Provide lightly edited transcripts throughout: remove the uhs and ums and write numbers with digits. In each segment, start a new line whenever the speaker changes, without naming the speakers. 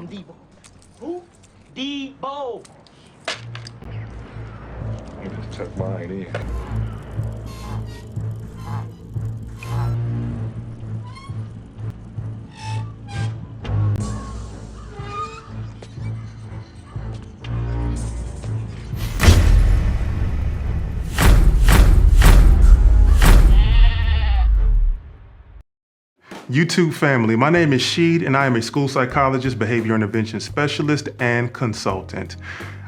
I'm Debo. Who? Debo.
I just took mine in.
YouTube family, my name is Sheed and I am a school psychologist, behavior intervention specialist, and consultant.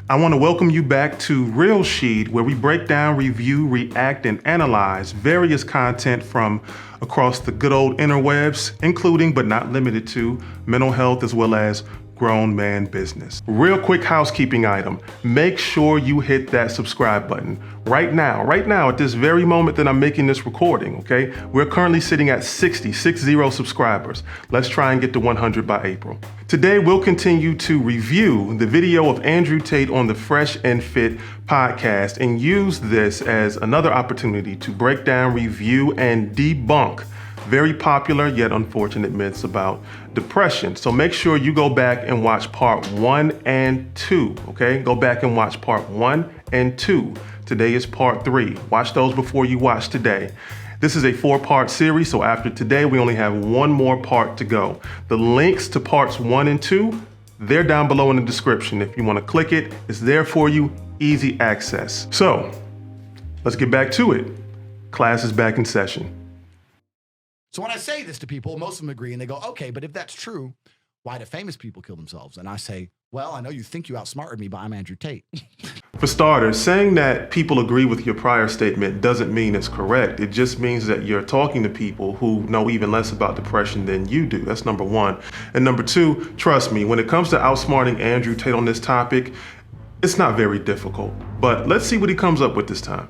I want to welcome you back to RillSheed, where we break down, review, react, and analyze various content from across the good old interwebs, including but not limited to mental health as well as grown man business. Real quick housekeeping item. Make sure you hit that subscribe button right now at this very moment that I'm making this recording, okay? We're currently sitting at 60 subscribers. Let's try and get to 100 by April. Today, we'll continue to review the video of Andrew Tate on the Fresh and Fit podcast and use this as another opportunity to break down, review, and debunk very popular yet unfortunate myths about depression. So make sure you go back and watch part 1 and 2, okay? Go back and watch part 1 and 2. Today is part 3. Watch those before you watch today. This is a 4-part series, so after today, we only have one more part to go. The links to parts 1 and 2, they're down below in the description. If you want to click it, it's there for you, easy access. So let's get back to it. Class is back in session.
So when I say this to people, most of them agree and they go, okay, but if that's true, why do famous people kill themselves? And I say, well, I know you think you outsmarted me, but I'm Andrew Tate.
For starters, saying that people agree with your prior statement doesn't mean it's correct. It just means that you're talking to people who know even less about depression than you do. That's number one. And number two, trust me, when it comes to outsmarting Andrew Tate on this topic, it's not very difficult. But let's see what he comes up with this time.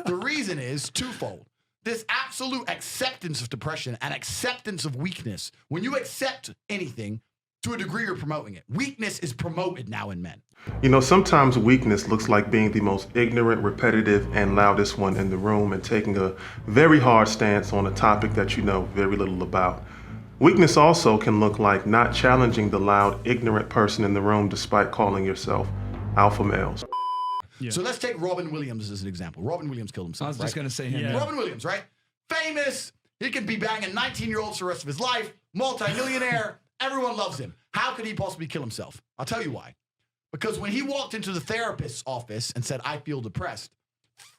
The reason is twofold. This absolute acceptance of depression and acceptance of weakness. When you accept anything, to a degree, you're promoting it. Weakness is promoted now in men.
You know, sometimes weakness looks like being the most ignorant, repetitive, and loudest one in the room and taking a very hard stance on a topic that you know very little about. Weakness also can look like not challenging the loud, ignorant person in the room despite calling yourself alpha males.
Yeah. So let's take Robin Williams as an example. Robin Williams killed himself.
I was just going to say him.
Yeah. Robin Williams, right? Famous. He could be banging 19-year-olds for the rest of his life. Multi-millionaire. Everyone loves him. How could he possibly kill himself? I'll tell you why. Because when he walked into the therapist's office and said, I feel depressed,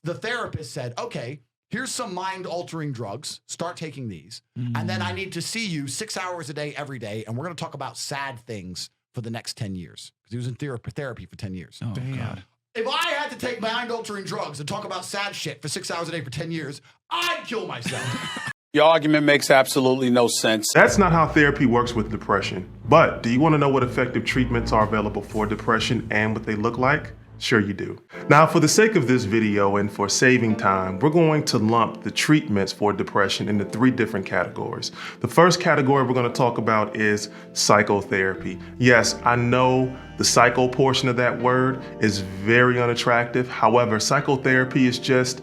the therapist said, okay, here's some mind-altering drugs. Start taking these. And then I need to see you 6 hours a day, every day. And we're going to talk about sad things for the next 10 years. Because he was in therapy for 10 years.
Oh, God.
If I had to take mind-altering drugs and talk about sad shit for 6 hours a day for 10 years, I'd kill myself.
Your argument makes absolutely no sense.
That's not how therapy works with depression. But do you want to know what effective treatments are available for depression and what they look like? Sure you do. Now, for the sake of this video and for saving time, we're going to lump the treatments for depression into 3 different categories. The first category we're going to talk about is psychotherapy. Yes, I know the psycho portion of that word is very unattractive. However, psychotherapy is just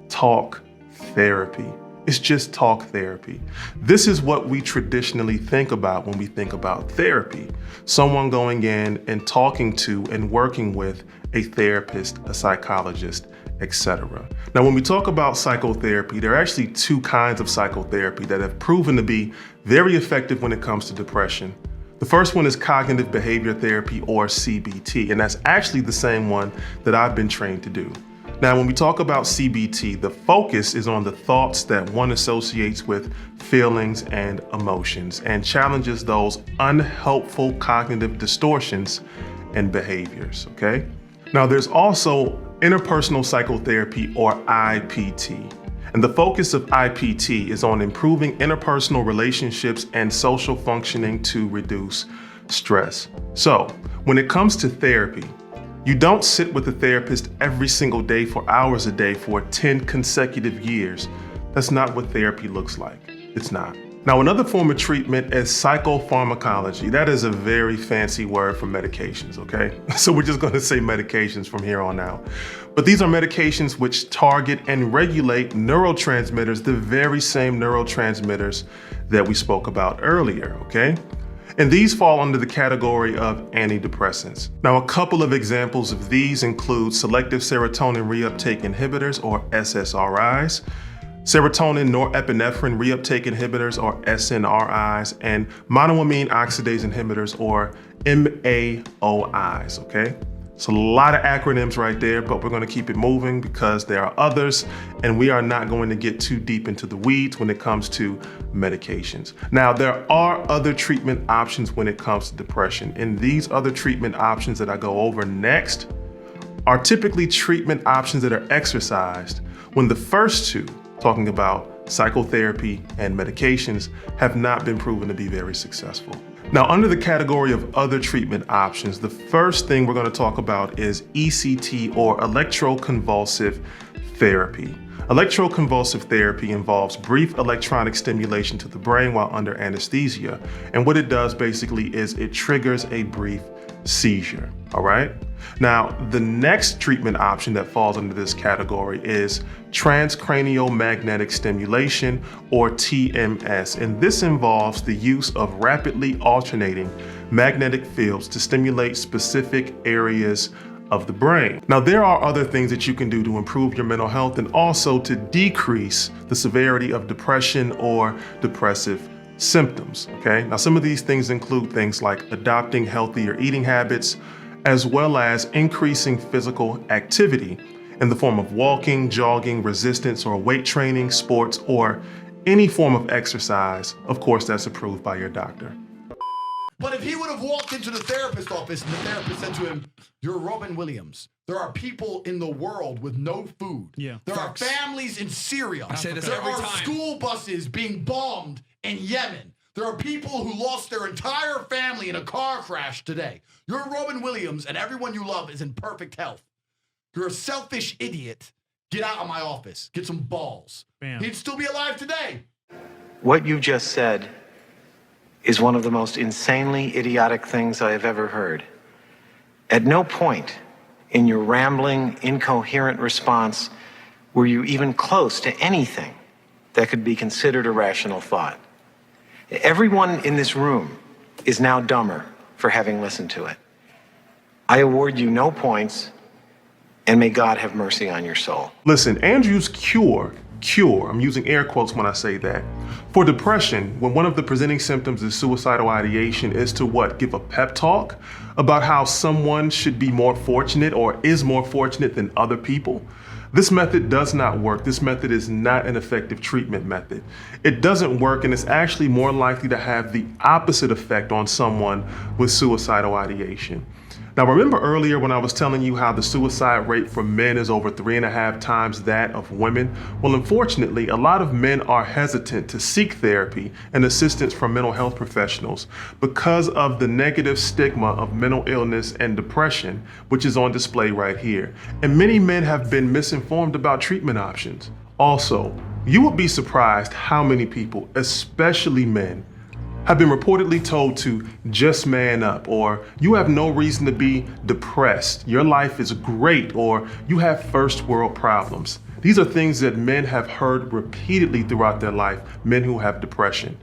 talk therapy. It's just talk therapy. This is what we traditionally think about when we think about therapy. Someone going in and talking to and working with a therapist, a psychologist, etc. Now, when we talk about psychotherapy, there are actually 2 kinds of psychotherapy that have proven to be very effective when it comes to depression. The first one is cognitive behavior therapy, or CBT, and that's actually the same one that I've been trained to do. Now, when we talk about CBT, the focus is on the thoughts that one associates with feelings and emotions and challenges those unhelpful cognitive distortions and behaviors, okay? Now, there's also interpersonal psychotherapy, or IPT. And the focus of IPT is on improving interpersonal relationships and social functioning to reduce stress. So, when it comes to therapy, you don't sit with a therapist every single day for hours a day for 10 consecutive years. That's not what therapy looks like. It's not. Now, another form of treatment is psychopharmacology. That is a very fancy word for medications, okay? So we're just going to say medications from here on out. But these are medications which target and regulate neurotransmitters, the very same neurotransmitters that we spoke about earlier, okay? And these fall under the category of antidepressants. Now, a couple of examples of these include selective serotonin reuptake inhibitors, or SSRIs, serotonin norepinephrine reuptake inhibitors, or SNRIs, and monoamine oxidase inhibitors, or MAOIs, okay? It's a lot of acronyms right there, but we're going to keep it moving because there are others, and we are not going to get too deep into the weeds when it comes to medications. Now, there are other treatment options when it comes to depression, and these other treatment options that I go over next are typically treatment options that are exercised when the first two, talking about psychotherapy and medications, have not been proven to be very successful. Now, under the category of other treatment options, the first thing we're going to talk about is ECT, or electroconvulsive therapy. Electroconvulsive therapy involves brief electronic stimulation to the brain while under anesthesia. And what it does basically is it triggers a brief seizure, all right? Now, the next treatment option that falls under this category is transcranial magnetic stimulation, or TMS, and this involves the use of rapidly alternating magnetic fields to stimulate specific areas of the brain. Now, there are other things that you can do to improve your mental health and also to decrease the severity of depression or depressive symptoms, okay? Now, some of these things include things like adopting healthier eating habits, as well as increasing physical activity in the form of walking, jogging, resistance or weight training, sports, or any form of exercise, of course, that's approved by your doctor.
But if he would have walked into the therapist's office and the therapist said to him, "You're Robin Williams. There are people in the world with no food.
Yeah.
There
Facts.
are families in Syria.
I say this
there
every
are
time.
school buses being bombed in Yemen. There are people who lost their entire family in a car crash today. You're Robin Williams, and everyone you love is in perfect health. You're a selfish idiot. Get out of my office. Get some balls."
Bam.
He'd still be alive today.
What you just said is one of the most insanely idiotic things I have ever heard. At no point in your rambling, incoherent response were you even close to anything that could be considered a rational thought. Everyone in this room is now dumber for having listened to it. I award you no points, and may God have mercy on your soul.
Listen, Andrew's cure, I'm using air quotes when I say that, for depression, when one of the presenting symptoms is suicidal ideation, is to what? Give a pep talk about how someone should be more fortunate or is more fortunate than other people. This method does not work. This method is not an effective treatment method. It doesn't work, and it's actually more likely to have the opposite effect on someone with suicidal ideation. Now, remember earlier when I was telling you how the suicide rate for men is over 3.5 times that of women? Well, unfortunately, a lot of men are hesitant to seek therapy and assistance from mental health professionals because of the negative stigma of mental illness and depression, which is on display right here. And many men have been misinformed about treatment options. Also, you would be surprised how many people, especially men, have been reportedly told to just man up, or you have no reason to be depressed, your life is great, or you have first world problems. These are things that men have heard repeatedly throughout their life, men who have depression.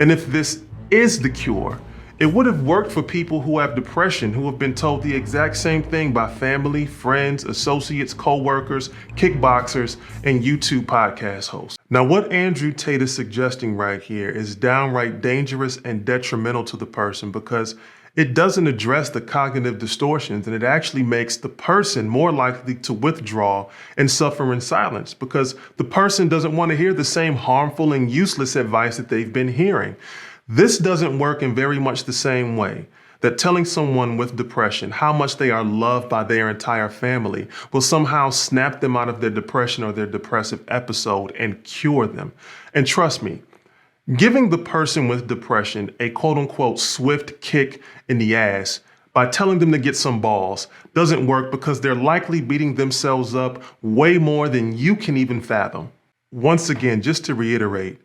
And if this is the cure, it would have worked for people who have depression, who have been told the exact same thing by family, friends, associates, co-workers, kickboxers, and YouTube podcast hosts. Now, what Andrew Tate is suggesting right here is downright dangerous and detrimental to the person because it doesn't address the cognitive distortions, and it actually makes the person more likely to withdraw and suffer in silence because the person doesn't want to hear the same harmful and useless advice that they've been hearing. This doesn't work in very much the same way that telling someone with depression how much they are loved by their entire family will somehow snap them out of their depression or their depressive episode and cure them. And trust me, giving the person with depression a quote unquote swift kick in the ass by telling them to get some balls doesn't work because they're likely beating themselves up way more than you can even fathom. Once again, just to reiterate,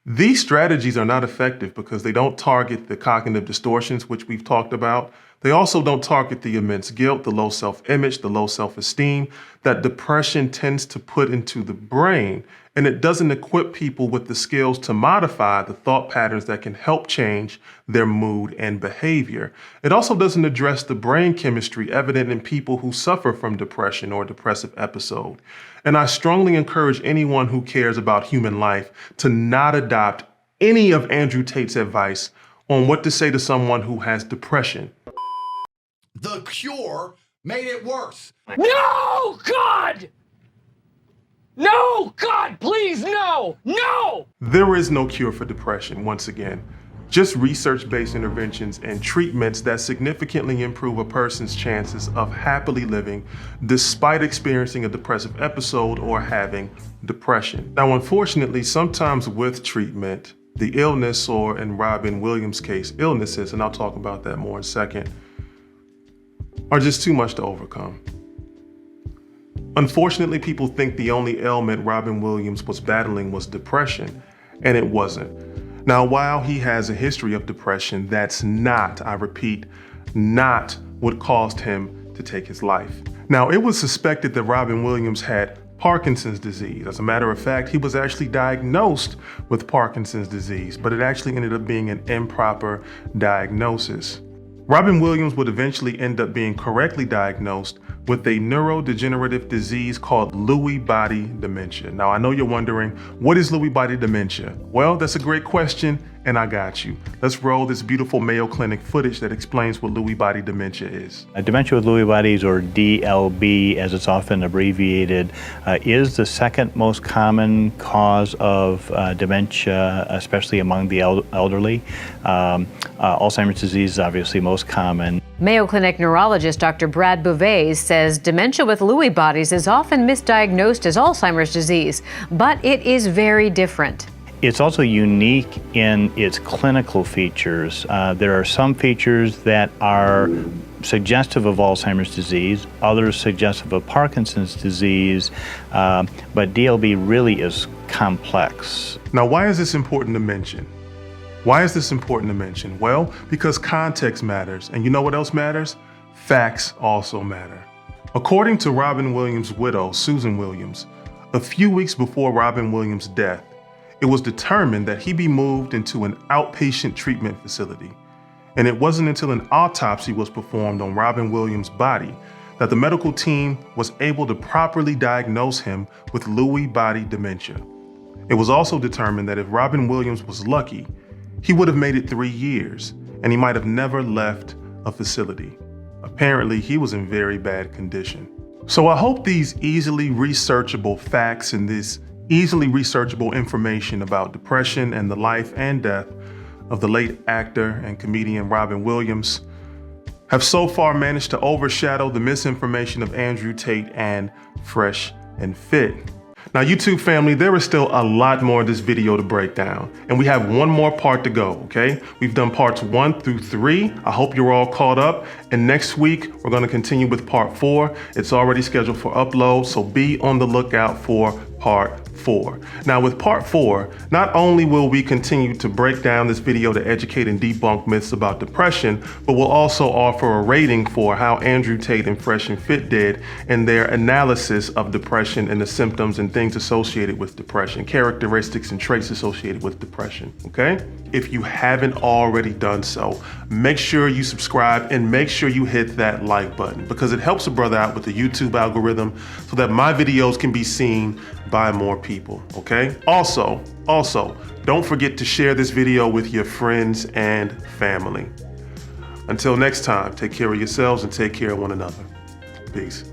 these strategies are not effective because they don't target the cognitive distortions, which we've talked about. They also don't target the immense guilt, the low self-image, the low self-esteem that depression tends to put into the brain, and it doesn't equip people with the skills to modify the thought patterns that can help change their mood and behavior. It also doesn't address the brain chemistry evident in people who suffer from depression or depressive episode. And I strongly encourage anyone who cares about human life to not adopt any of Andrew Tate's advice on what to say to someone who has depression.
The cure made it worse.
No, God! No, God, please, no! No!
There is no cure for depression, once again. Just research-based interventions and treatments that significantly improve a person's chances of happily living despite experiencing a depressive episode or having depression. Now, unfortunately, sometimes with treatment, the illness, or in Robin Williams' case, illnesses, and I'll talk about that more in a second, are just too much to overcome. Unfortunately, people think the only ailment Robin Williams was battling was depression, and it wasn't. Now, while he has a history of depression, that's not, I repeat, not what caused him to take his life. Now, it was suspected that Robin Williams had Parkinson's disease. As a matter of fact, he was actually diagnosed with Parkinson's disease, but it actually ended up being an improper diagnosis. Robin Williams would eventually end up being correctly diagnosed with a neurodegenerative disease called Lewy body dementia. Now, I know you're wondering, what is Lewy body dementia? Well, that's a great question, and I got you. Let's roll this beautiful Mayo Clinic footage that explains what Lewy body dementia is.
Dementia with Lewy bodies, or DLB as it's often abbreviated, is the second most common cause of dementia, especially among the elderly. Alzheimer's disease is obviously most common.
Mayo Clinic neurologist Dr. Brad Bouvet says dementia with Lewy bodies is often misdiagnosed as Alzheimer's disease, but it is very different.
It's also unique in its clinical features. There are some features that are suggestive of Alzheimer's disease, others suggestive of Parkinson's disease, but DLB really is complex.
Now, why is this important to mention? Why is this important to mention? Well, because context matters, and you know what else matters? Facts also matter. According to Robin Williams' widow, Susan Williams, a few weeks before Robin Williams' death, it was determined that he be moved into an outpatient treatment facility. And it wasn't until an autopsy was performed on Robin Williams' body that the medical team was able to properly diagnose him with Lewy body dementia. It was also determined that if Robin Williams was lucky, he would have made it 3 years, and he might have never left a facility. Apparently, he was in very bad condition. So I hope these easily researchable facts and this easily researchable information about depression and the life and death of the late actor and comedian Robin Williams have so far managed to overshadow the misinformation of Andrew Tate and Fresh and Fit. Now, YouTube family, there is still a lot more of this video to break down, and we have one more part to go, okay? We've done parts 1 through 3. I hope you're all caught up, and next week, we're gonna continue with part 4. It's already scheduled for upload, so be on the lookout for part 4. Now, with part 4, not only will we continue to break down this video to educate and debunk myths about depression, but we'll also offer a rating for how Andrew Tate and Fresh and Fit did in their analysis of depression and the symptoms and things associated with depression, characteristics and traits associated with depression, okay? If you haven't already done so, make sure you subscribe and make sure you hit that like button because it helps a brother out with the YouTube algorithm so that my videos can be seen by more people, okay? Also, don't forget to share this video with your friends and family. Until next time, take care of yourselves and take care of one another. Peace.